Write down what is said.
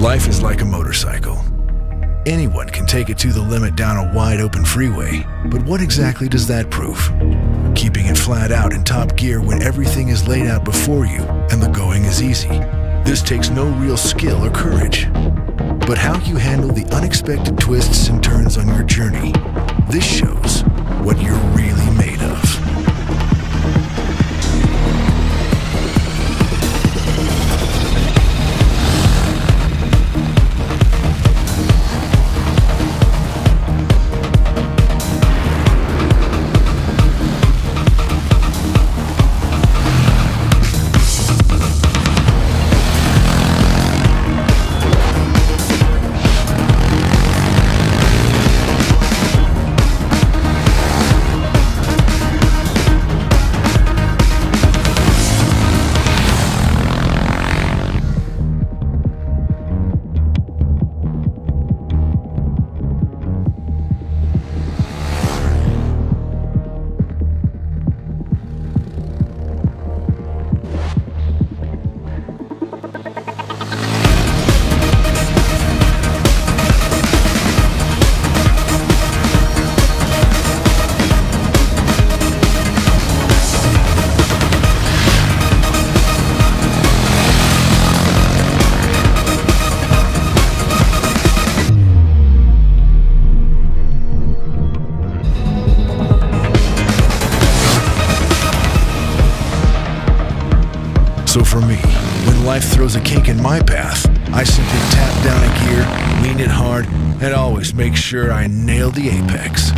Life is like a motorcycle. Anyone can take it to the limit down a wide open freeway, but what exactly does that prove? Keeping it flat out in top gear when everything is laid out before you and the going is easy. This takes no real skill or courage. But how you handle the unexpected twists and turns on your journey, this shows what you're really made of. So for me, when life throws a kink in my path, I simply tap down a gear, lean it hard, and always make sure I nail the apex.